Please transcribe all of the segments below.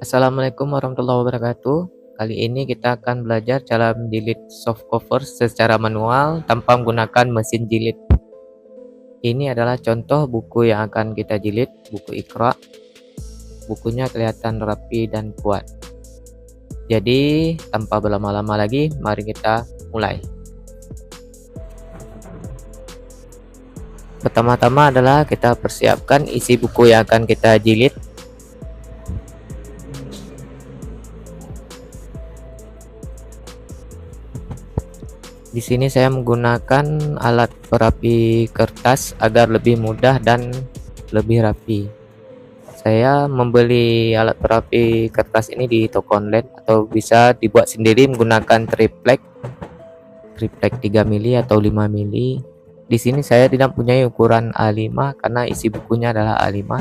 Assalamualaikum warahmatullahi wabarakatuh. Kali ini kita akan belajar cara menjilid soft cover secara manual tanpa menggunakan mesin jilid. Ini adalah contoh buku yang akan kita jilid, buku Iqra. Bukunya kelihatan rapi dan kuat. Jadi, tanpa berlama-lama lagi, mari kita mulai. Pertama-tama adalah kita persiapkan isi buku yang akan kita jilid. Di sini saya menggunakan alat perapi kertas agar lebih mudah dan lebih rapi. Saya membeli alat perapi kertas ini di toko online atau bisa dibuat sendiri menggunakan triplek 3 mili atau 5 mili. Di sini saya tidak punya ukuran A5 karena isi bukunya adalah A5.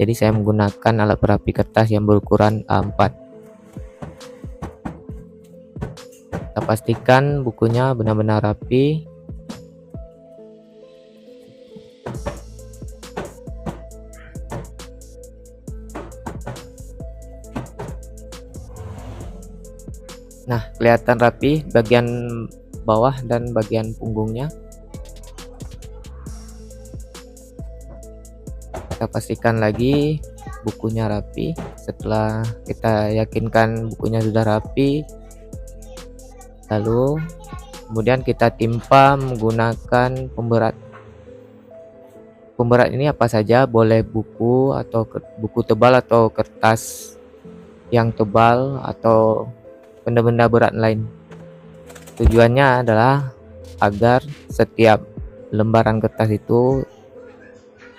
Jadi saya menggunakan alat perapi kertas yang berukuran A4. Kita pastikan bukunya benar-benar rapi. Nah, kelihatan rapi bagian bawah dan bagian punggungnya. Kita pastikan lagi bukunya rapi. Setelah kita yakinkan bukunya sudah rapi, lalu kemudian kita timpa menggunakan pemberat. Pemberat ini apa saja, boleh buku atau buku tebal atau kertas yang tebal atau benda-benda berat lain. Tujuannya adalah agar setiap lembaran kertas itu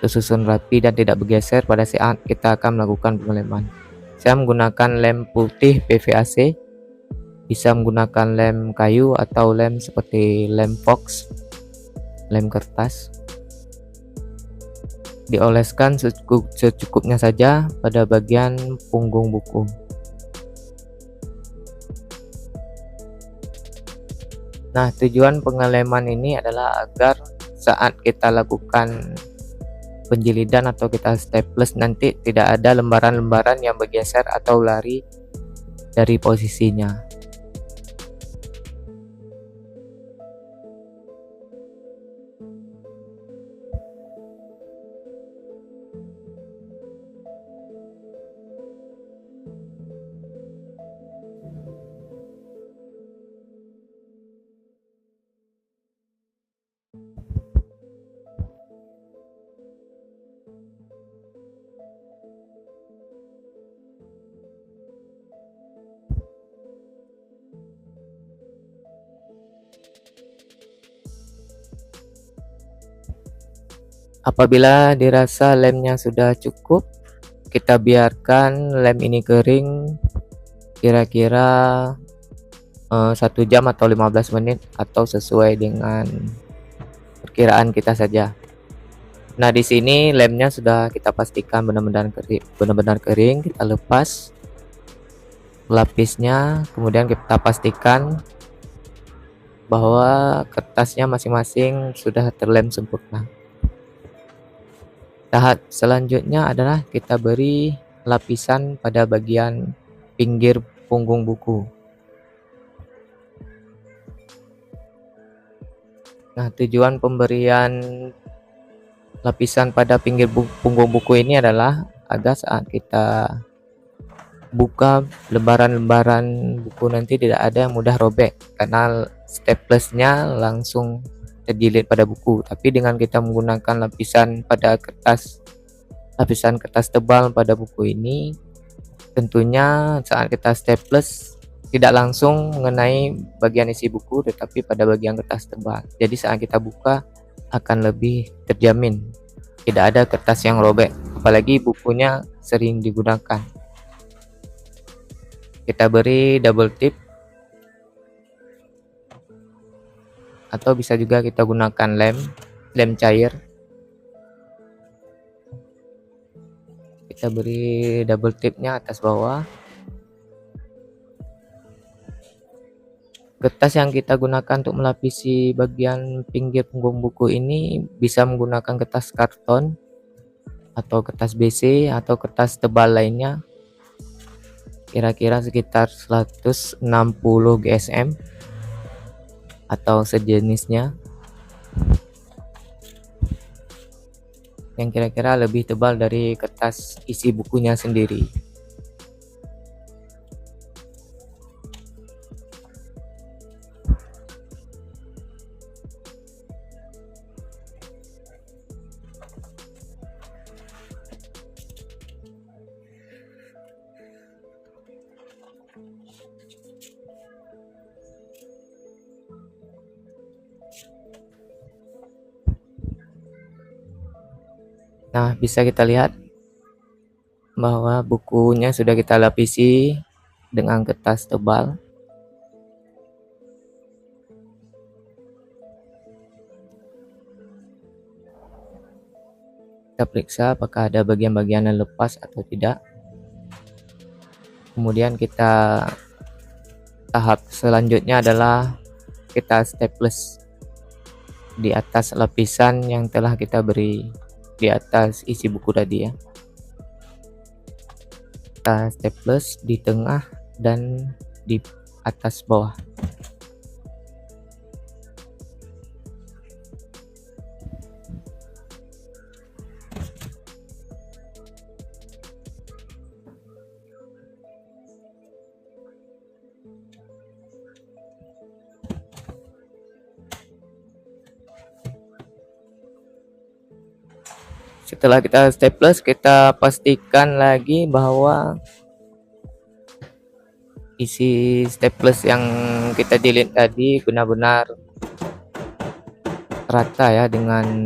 tersusun rapi dan tidak bergeser pada saat kita akan melakukan pengeleman. Saya menggunakan lem putih PVAC. Bisa menggunakan lem kayu atau lem seperti lem fox, lem kertas. Dioleskan secukupnya saja pada bagian punggung buku. Nah, tujuan pengeleman ini adalah agar saat kita lakukan penjilidan atau kita staples nanti tidak ada lembaran-lembaran yang bergeser atau lari dari posisinya. Apabila dirasa lemnya sudah cukup, kita biarkan lem ini kering kira-kira 1 jam atau 15 menit atau sesuai dengan perkiraan kita saja. Nah, di sini lemnya sudah kita pastikan benar-benar kering. Kita lepas lapisnya, kemudian kita pastikan bahwa kertasnya masing-masing sudah terlem sempurna. Tahap selanjutnya adalah kita beri lapisan pada bagian pinggir punggung buku. Nah, tujuan pemberian lapisan pada pinggir punggung buku ini adalah agar saat kita buka lembaran-lembaran buku nanti tidak ada yang mudah robek karena staplesnya langsung terjilid pada buku. Tapi dengan kita menggunakan lapisan kertas tebal pada buku ini, tentunya saat kita staples tidak langsung mengenai bagian isi buku tetapi pada bagian kertas tebal. Jadi saat kita buka akan lebih terjamin tidak ada kertas yang robek, apalagi bukunya sering digunakan. Kita beri double tip atau bisa juga kita gunakan lem cair. Kita beri double tipnya atas bawah. Kertas yang kita gunakan untuk melapisi bagian pinggir punggung buku ini bisa menggunakan kertas karton atau kertas BC atau kertas tebal lainnya. kira-kira sekitar 160 GSM atau sejenisnya, yang kira-kira lebih tebal dari kertas isi bukunya sendiri. Nah, bisa kita lihat bahwa bukunya sudah kita lapisi dengan kertas tebal. Kita periksa apakah ada bagian-bagian yang lepas atau tidak. Kemudian kita tahap selanjutnya adalah kita staples di atas lapisan yang telah kita beri di atas isi buku tadi ya. Kita staples di tengah dan di atas bawah. Setelah kita staples, kita pastikan lagi bahwa isi staples yang kita jilid tadi benar-benar rata ya dengan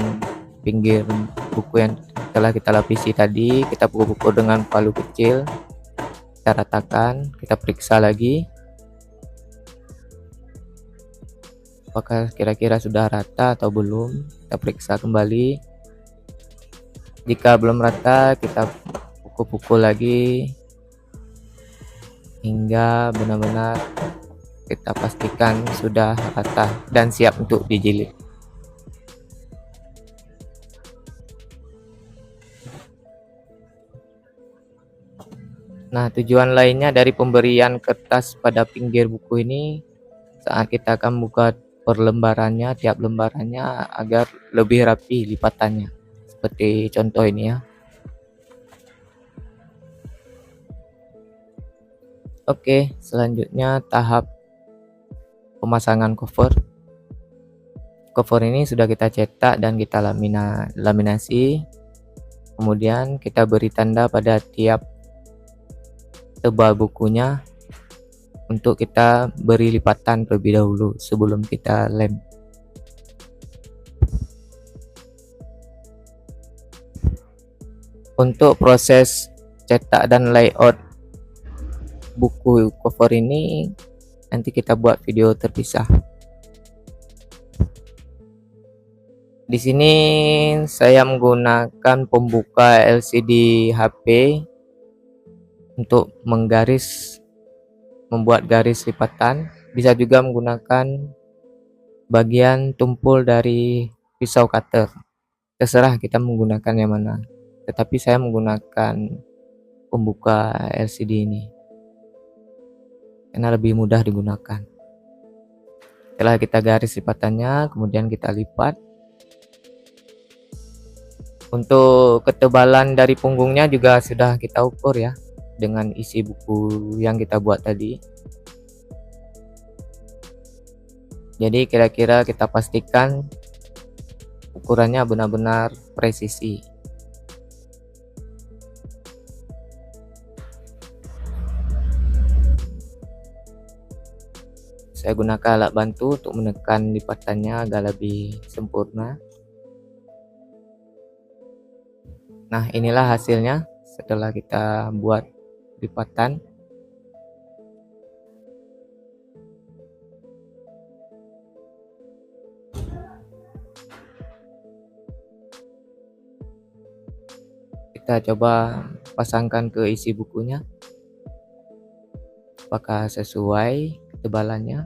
pinggir buku yang telah kita lapisi tadi. Kita pukul-pukul dengan palu kecil, kita ratakan, kita periksa lagi apakah kira-kira sudah rata atau belum. Kita periksa kembali. Jika belum rata, kita pukul-pukul lagi hingga benar-benar kita pastikan sudah rata dan siap untuk dijilid. Nah, tujuan lainnya dari pemberian kertas pada pinggir buku ini, saat kita akan buka per lembarannya, tiap lembarannya agar lebih rapi lipatannya. Seperti contoh ini ya. Oke, selanjutnya tahap pemasangan cover. Cover ini sudah kita cetak dan kita laminasi. Kemudian kita beri tanda pada tiap tebal bukunya untuk kita beri lipatan terlebih dahulu sebelum kita lem. Untuk proses cetak dan layout buku cover ini nanti kita buat video terpisah. Di sini saya menggunakan pembuka LCD HP untuk membuat garis lipatan. Bisa juga menggunakan bagian tumpul dari pisau cutter. Terserah kita menggunakan yang mana. Tetapi saya menggunakan pembuka LCD ini karena lebih mudah digunakan. Setelah kita garis lipatannya, kemudian kita lipat. Untuk ketebalan dari punggungnya juga sudah kita ukur ya dengan isi buku yang kita buat tadi. Jadi kira-kira kita pastikan ukurannya benar-benar presisi. Saya gunakan alat bantu untuk menekan lipatannya agar lebih sempurna. Nah, inilah hasilnya setelah kita buat lipatan. Kita coba pasangkan ke isi bukunya. Apakah sesuai ketebalannya?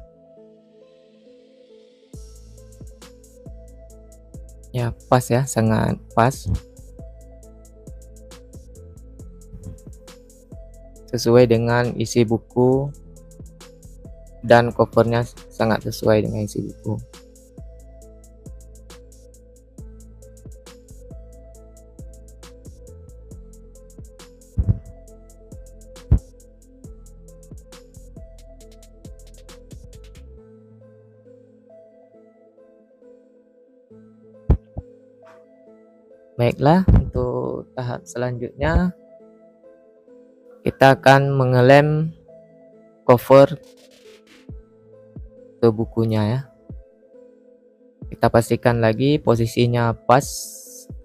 Ya, pas ya, sangat pas. sesuai dengan isi buku dan covernya sangat sesuai dengan isi buku. Baiklah, untuk tahap selanjutnya kita akan mengelem cover ke bukunya ya. Kita pastikan lagi posisinya pas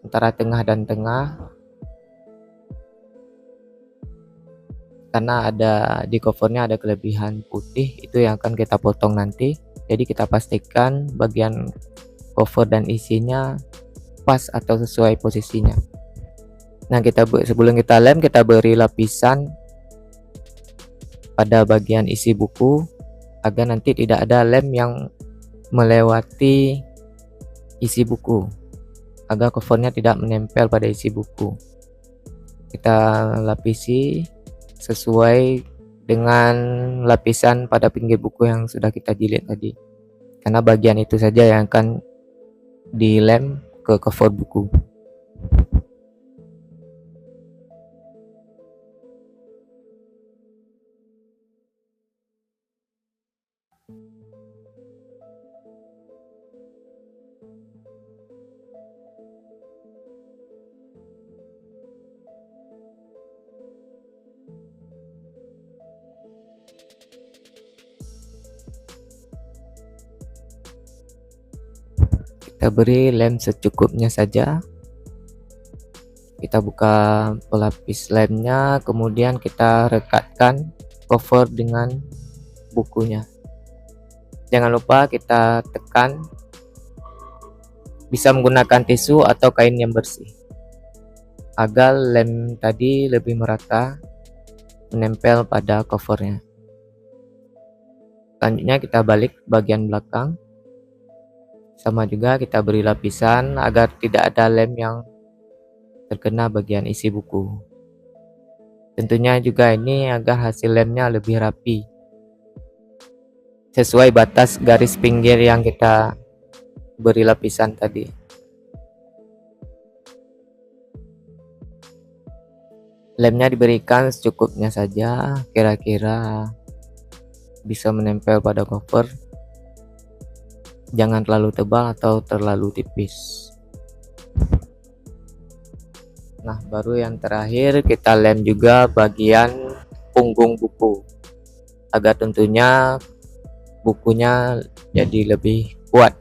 antara tengah dan tengah, karena ada di covernya ada kelebihan putih, itu yang akan kita potong nanti. Jadi kita pastikan bagian cover dan isinya pas atau sesuai posisinya. Nah, sebelum kita lem, kita beri lapisan pada bagian isi buku agar nanti tidak ada lem yang melewati isi buku, agar covernya tidak menempel pada isi buku. Kita lapisi sesuai dengan lapisan pada pinggir buku yang sudah kita jilid tadi, karena bagian itu saja yang akan dilem ke cover buku. Kita beri lem secukupnya saja. Kita buka pelapis lemnya, kemudian kita rekatkan cover dengan bukunya. Jangan lupa kita tekan, bisa menggunakan tisu atau kain yang bersih agar lem tadi lebih merata menempel pada covernya. Selanjutnya kita balik bagian belakang, sama juga kita beri lapisan agar tidak ada lem yang terkena bagian isi buku. Tentunya juga ini agar hasil lemnya lebih rapi, sesuai batas garis pinggir yang kita beri lapisan tadi. Lemnya diberikan secukupnya saja, kira-kira bisa menempel pada cover. Jangan terlalu tebal atau terlalu tipis. Nah, baru yang terakhir kita lem juga bagian punggung buku, agar tentunya bukunya jadi lebih kuat.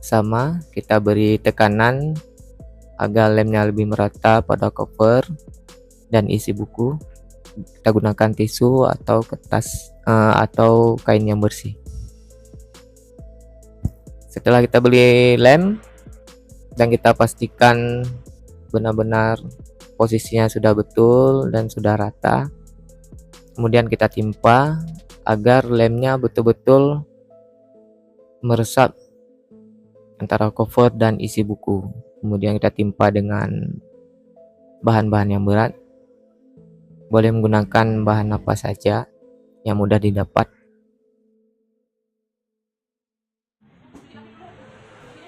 Sama, kita beri tekanan agar lemnya lebih merata pada cover dan isi buku. Kita gunakan tisu atau kertas atau kain yang bersih. Setelah kita beli lem dan kita pastikan benar-benar posisinya sudah betul dan sudah rata, kemudian kita timpa agar lemnya betul-betul meresap antara cover dan isi buku. Kemudian kita timpa dengan bahan-bahan yang berat. Boleh menggunakan bahan apa saja yang mudah didapat.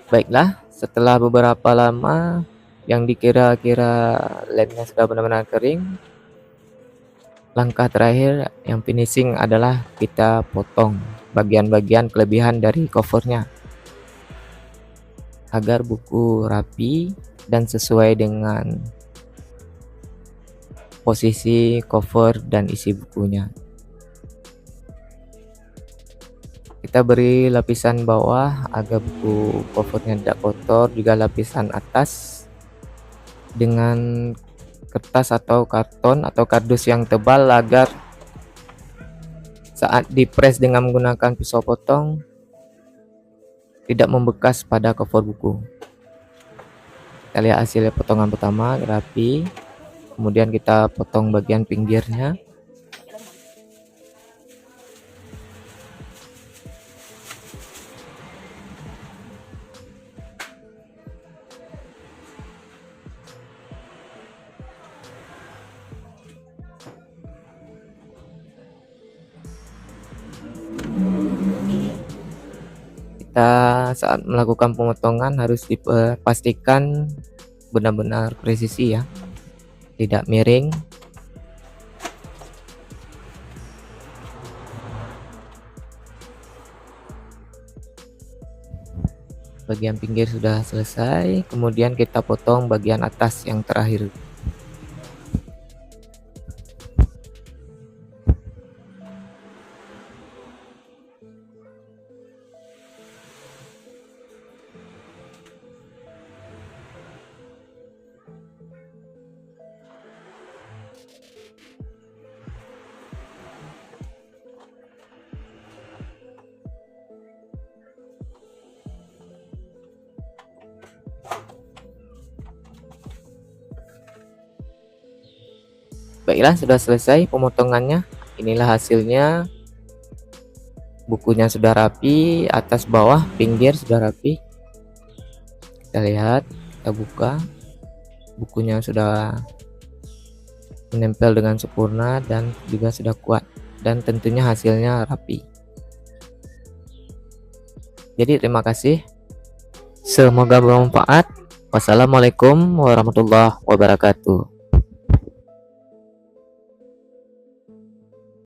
Baiklah, setelah beberapa lama yang dikira-kira lemnya sudah benar-benar kering, langkah terakhir yang finishing adalah kita potong bagian-bagian kelebihan dari covernya agar buku rapi dan sesuai dengan posisi cover dan isi bukunya. Kita beri lapisan bawah agar buku covernya tidak kotor, juga lapisan atas dengan kertas atau karton atau kardus yang tebal agar saat dipres dengan menggunakan pisau potong tidak membekas pada cover buku. Kita lihat hasilnya potongan pertama rapi, kemudian kita potong bagian pinggirnya. Kita saat melakukan pemotongan harus dipastikan benar-benar presisi ya, tidak miring. Bagian pinggir sudah selesai, kemudian kita potong bagian atas yang terakhir. Baiklah, sudah selesai pemotongannya. Inilah hasilnya. Bukunya sudah rapi, atas bawah pinggir sudah rapi. Kita lihat, kita buka, bukunya sudah menempel dengan sempurna dan juga sudah kuat, dan tentunya hasilnya rapi. Jadi terima kasih, semoga bermanfaat. Wassalamualaikum warahmatullahi wabarakatuh.